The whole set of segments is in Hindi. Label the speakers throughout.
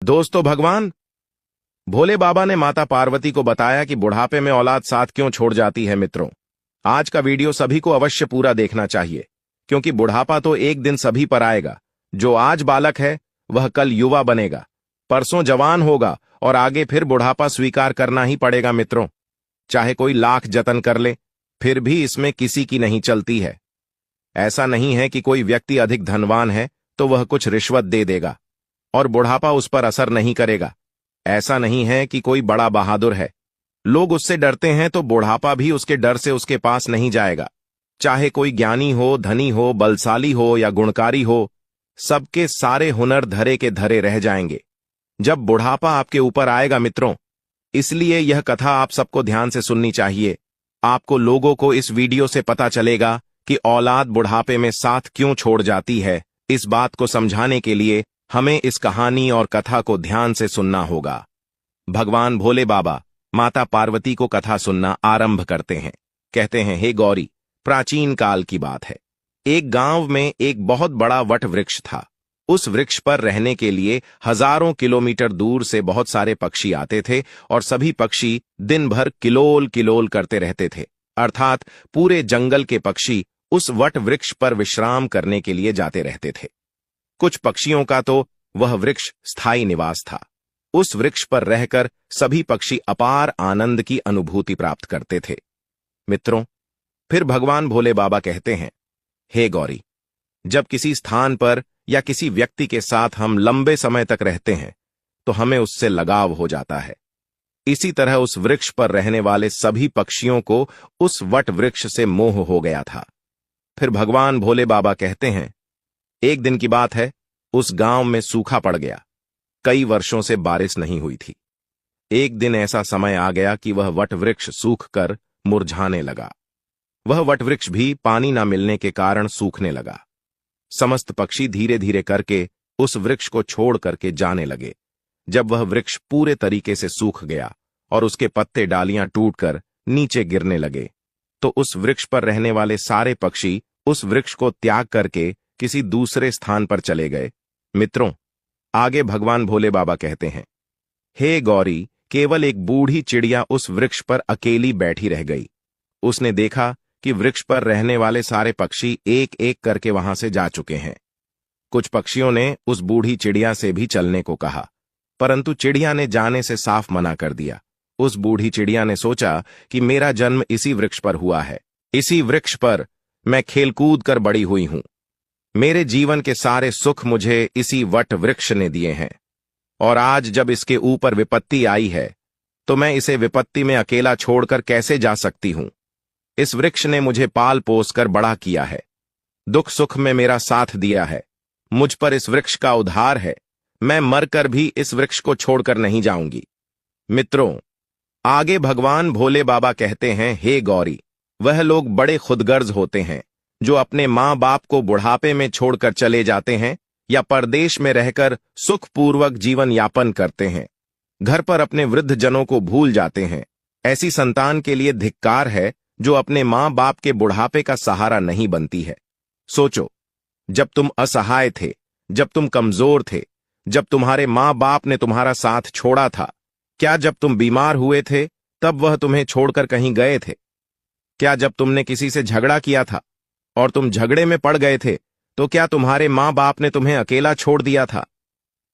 Speaker 1: दोस्तों, भगवान भोले बाबा ने माता पार्वती को बताया कि बुढ़ापे में औलाद साथ क्यों छोड़ जाती है। मित्रों, आज का वीडियो सभी को अवश्य पूरा देखना चाहिए, क्योंकि बुढ़ापा तो एक दिन सभी पर आएगा। जो आज बालक है वह कल युवा बनेगा, परसों जवान होगा और आगे फिर बुढ़ापा स्वीकार करना ही पड़ेगा। मित्रों, चाहे कोई लाख जतन कर ले, फिर भी इसमें किसी की नहीं चलती है। ऐसा नहीं है कि कोई व्यक्ति अधिक धनवान है तो वह कुछ रिश्वत दे देगा और बुढ़ापा उस पर असर नहीं करेगा। ऐसा नहीं है कि कोई बड़ा बहादुर है, लोग उससे डरते हैं तो बुढ़ापा भी उसके डर से उसके पास नहीं जाएगा। चाहे कोई ज्ञानी हो, धनी हो, बलशाली हो या गुणकारी हो, सबके सारे हुनर धरे के धरे रह जाएंगे जब बुढ़ापा आपके ऊपर आएगा। मित्रों, इसलिए यह कथा आप सबको ध्यान से सुननी चाहिए। आपको लोगों को इस वीडियो से पता चलेगा कि औलाद बुढ़ापे में साथ क्यों छोड़ जाती है। इस बात को समझाने के लिए हमें इस कहानी और कथा को ध्यान से सुनना होगा। भगवान भोले बाबा माता पार्वती को कथा सुनना आरंभ करते हैं। कहते हैं, हे गौरी, प्राचीन काल की बात है। एक गांव में एक बहुत बड़ा वट वृक्ष था। उस वृक्ष पर रहने के लिए हजारों किलोमीटर दूर से बहुत सारे पक्षी आते थे और सभी पक्षी दिन भर किलोल किलोल करते रहते थे। अर्थात पूरे जंगल के पक्षी उस वट वृक्ष पर विश्राम करने के लिए जाते रहते थे। कुछ पक्षियों का तो वह वृक्ष स्थायी निवास था। उस वृक्ष पर रहकर सभी पक्षी अपार आनंद की अनुभूति प्राप्त करते थे। मित्रों, फिर भगवान भोले बाबा कहते हैं, हे गौरी, जब किसी स्थान पर या किसी व्यक्ति के साथ हम लंबे समय तक रहते हैं तो हमें उससे लगाव हो जाता है। इसी तरह उस वृक्ष पर रहने वाले सभी पक्षियों को उस वट वृक्ष से मोह हो गया था। फिर भगवान भोले बाबा कहते हैं, एक दिन की बात है, उस गांव में सूखा पड़ गया। कई वर्षों से बारिश नहीं हुई थी। एक दिन ऐसा समय आ गया कि वह वट वृक्ष सूख कर मुरझाने लगा। वह वट वृक्ष भी पानी न मिलने के कारण सूखने लगा। समस्त पक्षी धीरे धीरे करके उस वृक्ष को छोड़ करके जाने लगे। जब वह वृक्ष पूरे तरीके से सूख गया और उसके पत्ते डालियां टूटकर नीचे गिरने लगे, तो उस वृक्ष पर रहने वाले सारे पक्षी उस वृक्ष को त्याग करके किसी दूसरे स्थान पर चले गए। मित्रों, आगे भगवान भोले बाबा कहते हैं, हे गौरी, केवल एक बूढ़ी चिड़िया उस वृक्ष पर अकेली बैठी रह गई। उसने देखा कि वृक्ष पर रहने वाले सारे पक्षी एक एक करके वहां से जा चुके हैं। कुछ पक्षियों ने उस बूढ़ी चिड़िया से भी चलने को कहा, परंतु चिड़िया ने जाने से साफ मना कर दिया। उस बूढ़ी चिड़िया ने सोचा कि मेरा जन्म इसी वृक्ष पर हुआ है, इसी वृक्ष पर मैं खेलकूद कर बड़ी हुई हूं। मेरे जीवन के सारे सुख मुझे इसी वट वृक्ष ने दिए हैं, और आज जब इसके ऊपर विपत्ति आई है तो मैं इसे विपत्ति में अकेला छोड़कर कैसे जा सकती हूं। इस वृक्ष ने मुझे पाल पोस कर बड़ा किया है, दुख सुख में मेरा साथ दिया है। मुझ पर इस वृक्ष का उद्धार है। मैं मरकर भी इस वृक्ष को छोड़कर नहीं जाऊंगी। मित्रों, आगे भगवान भोले बाबा कहते हैं, हे गौरी, वह लोग बड़े खुदगर्ज होते हैं जो अपने मां बाप को बुढ़ापे में छोड़कर चले जाते हैं या परदेश में रहकर सुखपूर्वक जीवन यापन करते हैं। घर पर अपने वृद्ध जनों को भूल जाते हैं। ऐसी संतान के लिए धिक्कार है जो अपने मां बाप के बुढ़ापे का सहारा नहीं बनती है। सोचो, जब तुम असहाय थे, जब तुम कमजोर थे, जब तुम्हारे मां बाप ने तुम्हारा साथ छोड़ा था, क्या जब तुम बीमार हुए थे तब वह तुम्हें छोड़कर कहीं गए थे? क्या जब तुमने किसी से झगड़ा किया था और तुम झगड़े में पड़ गए थे तो क्या तुम्हारे मां बाप ने तुम्हें अकेला छोड़ दिया था?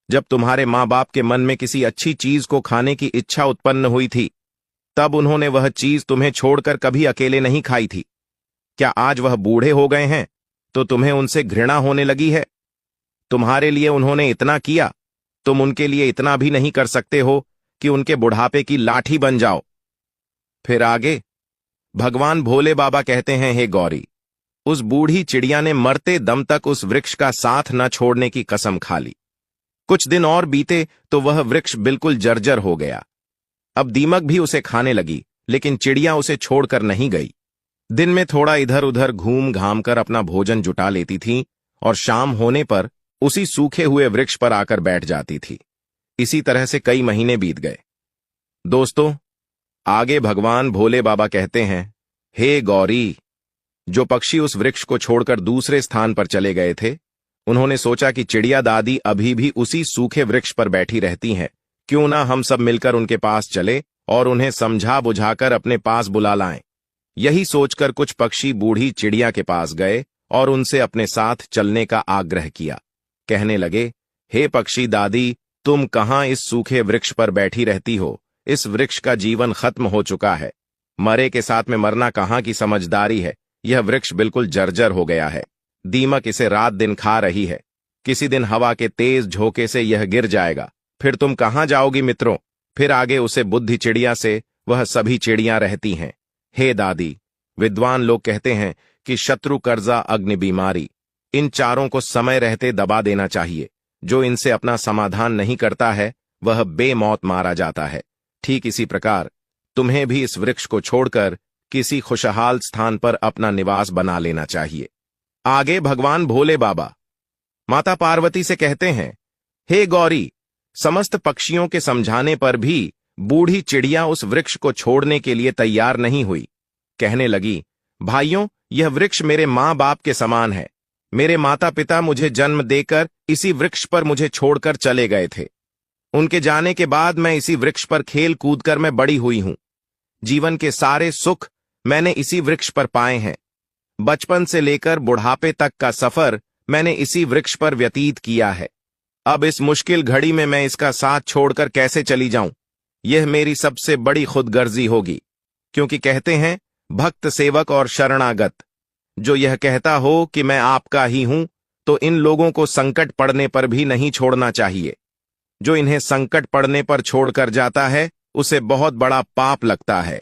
Speaker 1: जब तुम्हारे मां बाप के मन में किसी अच्छी चीज को खाने की इच्छा उत्पन्न हुई थी, तब उन्होंने वह चीज तुम्हें छोड़कर कभी अकेले नहीं खाई थी। क्या आज वह बूढ़े हो गए हैं तो तुम्हें उनसे घृणा होने लगी है? तुम्हारे लिए उन्होंने इतना किया, तुम उनके लिए इतना भी नहीं कर सकते हो कि उनके बुढ़ापे की लाठी बन जाओ। फिर आगे भगवान भोले बाबा कहते हैं, हे गौरी, उस बूढ़ी चिड़िया ने मरते दम तक उस वृक्ष का साथ न छोड़ने की कसम खा ली। कुछ दिन और बीते तो वह वृक्ष बिल्कुल जर्जर हो गया। अब दीमक भी उसे खाने लगी, लेकिन चिड़िया उसे छोड़कर नहीं गई। दिन में थोड़ा इधर उधर घूम घाम कर अपना भोजन जुटा लेती थी और शाम होने पर उसी सूखे हुए वृक्ष पर आकर बैठ जाती थी। इसी तरह से कई महीने बीत गए। दोस्तों, आगे भगवान भोले बाबा कहते हैं, हे गौरी, जो पक्षी उस वृक्ष को छोड़कर दूसरे स्थान पर चले गए थे, उन्होंने सोचा कि चिड़िया दादी अभी भी उसी सूखे वृक्ष पर बैठी रहती हैं, क्यों ना हम सब मिलकर उनके पास चले और उन्हें समझा बुझाकर अपने पास बुला लाएं। यही सोचकर कुछ पक्षी बूढ़ी चिड़िया के पास गए और उनसे अपने साथ चलने का आग्रह किया। कहने लगे, हे पक्षी दादी, तुम कहां इस सूखे वृक्ष पर बैठी रहती हो? इस वृक्ष का जीवन खत्म हो चुका है। मरे के साथ में मरना कहां की समझदारी है। यह वृक्ष बिल्कुल जर्जर हो गया है। दीमक इसे रात दिन खा रही है। किसी दिन हवा के तेज झोंके से यह गिर जाएगा। फिर तुम कहां जाओगी मित्रों? फिर आगे उसे बुद्धि चिड़िया से वह सभी चिड़ियां रहती हैं। हे दादी, विद्वान लोग कहते हैं कि शत्रु, कर्जा, अग्नि, बीमारी, इन चारों को समय रहते दबा देना चाहिए। जो इनसे अपना समाधान नहीं करता है वह बेमौत मारा जाता है। ठीक इसी प्रकार तुम्हें भी इस वृक्ष को छोड़कर किसी खुशहाल स्थान पर अपना निवास बना लेना चाहिए। आगे भगवान भोले बाबा माता पार्वती से कहते हैं, हे गौरी, समस्त पक्षियों के समझाने पर भी बूढ़ी चिड़िया उस वृक्ष को छोड़ने के लिए तैयार नहीं हुई। कहने लगी, भाइयों, यह वृक्ष मेरे माँ बाप के समान है। मेरे माता पिता मुझे जन्म देकर इसी वृक्ष पर मुझे छोड़कर चले गए थे। उनके जाने के बाद मैं इसी वृक्ष पर खेल कूद कर मैं बड़ी हुई हूं। जीवन के सारे सुख मैंने इसी वृक्ष पर पाए हैं। बचपन से लेकर बुढ़ापे तक का सफर मैंने इसी वृक्ष पर व्यतीत किया है। अब इस मुश्किल घड़ी में मैं इसका साथ छोड़कर कैसे चली जाऊं? यह मेरी सबसे बड़ी खुदगर्जी होगी, क्योंकि कहते हैं भक्त, सेवक और शरणागत। जो यह कहता हो कि मैं आपका ही हूं, तो इन लोगों को संकट पड़ने पर भी नहीं छोड़ना चाहिए। जो इन्हें संकट पड़ने पर छोड़कर जाता है उसे बहुत बड़ा पाप लगता है।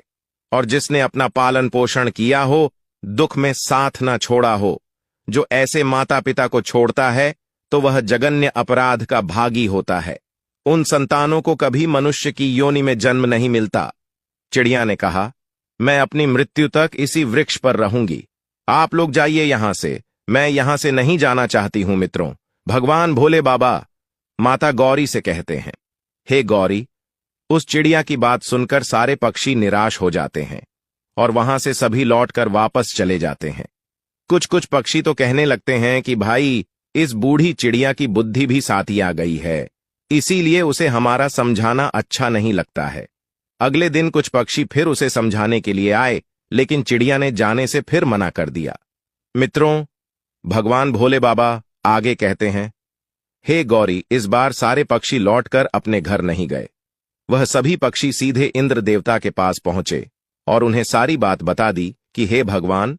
Speaker 1: और जिसने अपना पालन पोषण किया हो, दुख में साथ न छोड़ा हो, जो ऐसे माता पिता को छोड़ता है तो वह जघन्य अपराध का भागी होता है। उन संतानों को कभी मनुष्य की योनि में जन्म नहीं मिलता। चिड़िया ने कहा, मैं अपनी मृत्यु तक इसी वृक्ष पर रहूंगी। आप लोग जाइए यहां से, मैं यहां से नहीं जाना चाहती हूं। मित्रों, भगवान भोले बाबा माता गौरी से कहते हैं, हे गौरी, उस चिड़िया की बात सुनकर सारे पक्षी निराश हो जाते हैं और वहां से सभी लौटकर वापस चले जाते हैं। कुछ कुछ पक्षी तो कहने लगते हैं कि भाई, इस बूढ़ी चिड़िया की बुद्धि भी साथी आ गई है, इसीलिए उसे हमारा समझाना अच्छा नहीं लगता है। अगले दिन कुछ पक्षी फिर उसे समझाने के लिए आए, लेकिन चिड़िया ने जाने से फिर मना कर दिया। मित्रों, भगवान भोले बाबा आगे कहते हैं, हे गौरी, इस बार सारे पक्षी लौटकर अपने घर नहीं गए। वह सभी पक्षी सीधे इंद्र देवता के पास पहुंचे और उन्हें सारी बात बता दी कि हे भगवान,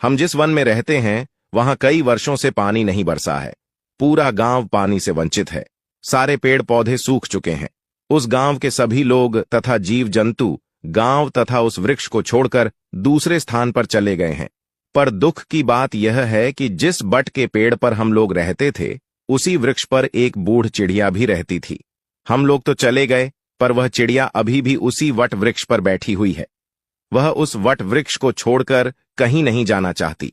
Speaker 1: हम जिस वन में रहते हैं वहां कई वर्षों से पानी नहीं बरसा है। पूरा गांव पानी से वंचित है। सारे पेड़ पौधे सूख चुके हैं। उस गांव के सभी लोग तथा जीव जंतु गांव तथा उस वृक्ष को छोड़कर दूसरे स्थान पर चले गए हैं। पर दुख की बात यह है कि जिस बट के पेड़ पर हम लोग रहते थे, उसी वृक्ष पर एक बूढ़ चिड़िया भी रहती थी। हम लोग तो चले गए, पर वह चिड़िया अभी भी उसी वट वृक्ष पर बैठी हुई है। वह उस वट वृक्ष को छोड़कर कहीं नहीं जाना चाहती।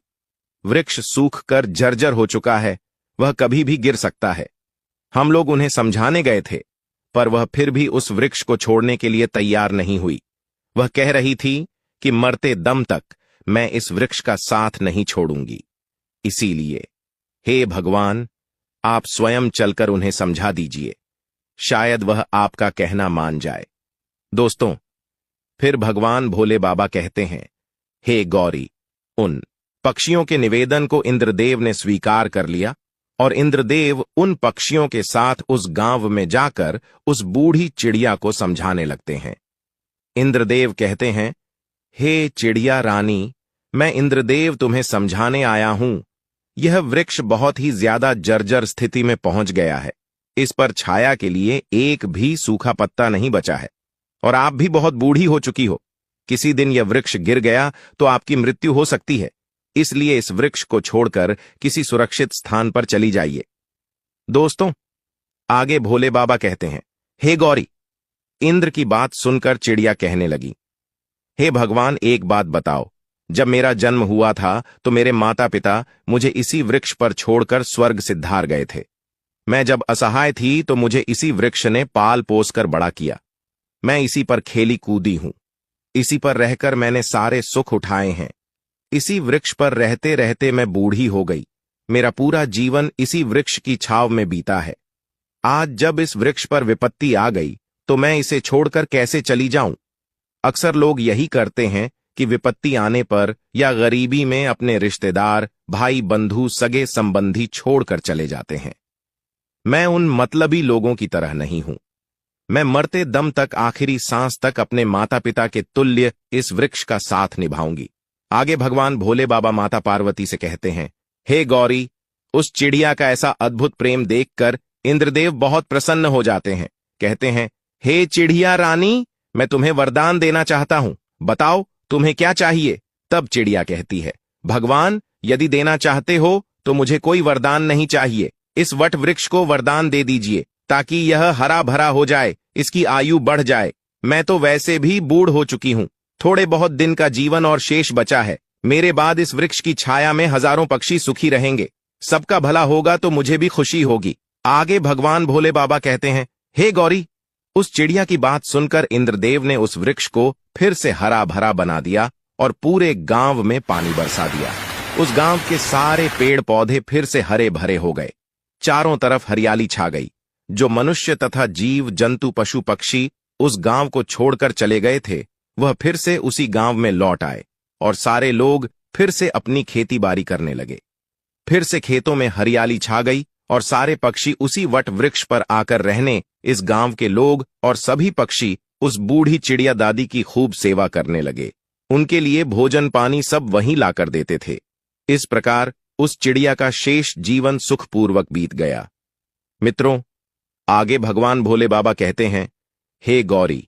Speaker 1: वृक्ष सूखकर जर्जर हो चुका है, वह कभी भी गिर सकता है। हम लोग उन्हें समझाने गए थे, पर वह फिर भी उस वृक्ष को छोड़ने के लिए तैयार नहीं हुई। वह कह रही थी कि मरते दम तक मैं इस वृक्ष का साथ नहीं छोड़ूंगी। इसीलिए हे भगवान, आप स्वयं चलकर उन्हें समझा दीजिए, शायद वह आपका कहना मान जाए। दोस्तों, फिर भगवान भोले बाबा कहते हैं, हे गौरी, उन पक्षियों के निवेदन को इंद्रदेव ने स्वीकार कर लिया और इंद्रदेव उन पक्षियों के साथ उस गांव में जाकर उस बूढ़ी चिड़िया को समझाने लगते हैं। इंद्रदेव कहते हैं, हे चिड़िया रानी, मैं इंद्रदेव तुम्हें समझाने आया हूं। यह वृक्ष बहुत ही ज्यादा जर्जर स्थिति में पहुंच गया है। इस पर छाया के लिए एक भी सूखा पत्ता नहीं बचा है और आप भी बहुत बूढ़ी हो चुकी हो। किसी दिन यह वृक्ष गिर गया तो आपकी मृत्यु हो सकती है। इसलिए इस वृक्ष को छोड़कर किसी सुरक्षित स्थान पर चली जाइए। दोस्तों, आगे भोले बाबा कहते हैं, हे गौरी, इंद्र की बात सुनकर चिड़िया कहने लगी, हे भगवान, एक बात बताओ। जब मेरा जन्म हुआ था तो मेरे माता पिता मुझे इसी वृक्ष पर छोड़कर स्वर्ग सिद्धार गए थे। मैं जब असहाय थी तो मुझे इसी वृक्ष ने पाल पोस कर बड़ा किया। मैं इसी पर खेली कूदी हूं। इसी पर रहकर मैंने सारे सुख उठाए हैं। इसी वृक्ष पर रहते रहते मैं बूढ़ी हो गई। मेरा पूरा जीवन इसी वृक्ष की छाव में बीता है। आज जब इस वृक्ष पर विपत्ति आ गई तो मैं इसे छोड़कर कैसे चली जाऊं? अक्सर लोग यही करते हैं कि विपत्ति आने पर या गरीबी में अपने रिश्तेदार, भाई, बंधु, सगे संबंधी छोड़कर चले जाते हैं। मैं उन मतलबी लोगों की तरह नहीं हूं। मैं मरते दम तक, आखिरी सांस तक अपने माता पिता के तुल्य इस वृक्ष का साथ निभाऊंगी। आगे भगवान भोले बाबा माता पार्वती से कहते हैं, हे गौरी, उस चिड़िया का ऐसा अद्भुत प्रेम देखकर इंद्रदेव बहुत प्रसन्न हो जाते हैं। कहते हैं, हे चिड़िया रानी, मैं तुम्हें वरदान देना चाहता हूं, बताओ तुम्हें क्या चाहिए? तब चिड़िया कहती है, भगवान, यदि देना चाहते हो तो मुझे कोई वरदान नहीं चाहिए। इस वट वृक्ष को वरदान दे दीजिए ताकि यह हरा भरा हो जाए, इसकी आयु बढ़ जाए। मैं तो वैसे भी बूढ़ हो चुकी हूं, थोड़े बहुत दिन का जीवन और शेष बचा है। मेरे बाद इस वृक्ष की छाया में हजारों पक्षी सुखी रहेंगे। सबका भला होगा तो मुझे भी खुशी होगी। आगे भगवान भोले बाबा कहते हैं, हे गौरी, उस चिड़िया की बात सुनकर इंद्रदेव ने उस वृक्ष को फिर से हरा भरा बना दिया और पूरे गांव में पानी बरसा दिया। उस गांव के सारे पेड़ पौधे फिर से हरे भरे हो गए। चारों तरफ हरियाली छा गई। जो मनुष्य तथा जीव जंतु, पशु पक्षी उस गांव को छोड़कर चले गए थे, वह फिर से उसी गांव में लौट आए और सारे लोग फिर से अपनी खेती बाड़ी करने लगे। फिर से खेतों में हरियाली छा गई और सारे पक्षी उसी वट वृक्ष पर आकर रहने इस गांव के लोग और सभी पक्षी उस बूढ़ी चिड़िया दादी की खूब सेवा करने लगे। उनके लिए भोजन पानी सब वहीं लाकर देते थे। इस प्रकार उस चिड़िया का शेष जीवन सुखपूर्वक बीत गया। मित्रों, आगे भगवान भोले बाबा कहते हैं, हे गौरी,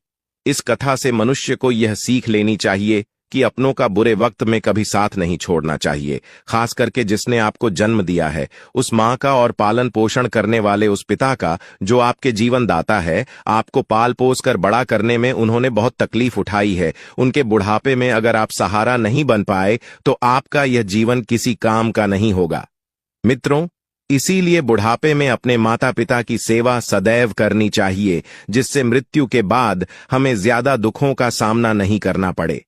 Speaker 1: इस कथा से मनुष्य को यह सीख लेनी चाहिए कि अपनों का बुरे वक्त में कभी साथ नहीं छोड़ना चाहिए। खास करके जिसने आपको जन्म दिया है, उस माँ का और पालन पोषण करने वाले उस पिता का जो आपके जीवन दाता है। आपको पाल पोस कर बड़ा करने में उन्होंने बहुत तकलीफ उठाई है। उनके बुढ़ापे में अगर आप सहारा नहीं बन पाए तो आपका यह जीवन किसी काम का नहीं होगा। मित्रों, इसीलिए बुढ़ापे में अपने माता पिता की सेवा सदैव करनी चाहिए, जिससे मृत्यु के बाद हमें ज्यादा दुखों का सामना नहीं करना पड़े।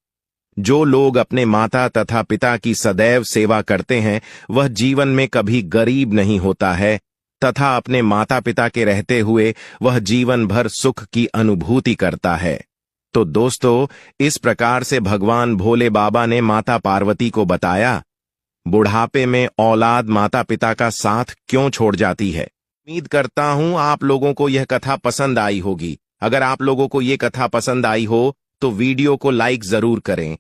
Speaker 1: जो लोग अपने माता तथा पिता की सदैव सेवा करते हैं, वह जीवन में कभी गरीब नहीं होता है तथा अपने माता पिता के रहते हुए वह जीवन भर सुख की अनुभूति करता है। तो दोस्तों, इस प्रकार से भगवान भोले बाबा ने माता पार्वती को बताया बुढ़ापे में औलाद माता पिता का साथ क्यों छोड़ जाती है। उम्मीद करता हूं आप लोगों को यह कथा पसंद आई होगी। अगर आप लोगों को यह कथा पसंद आई हो तो वीडियो को लाइक जरूर करें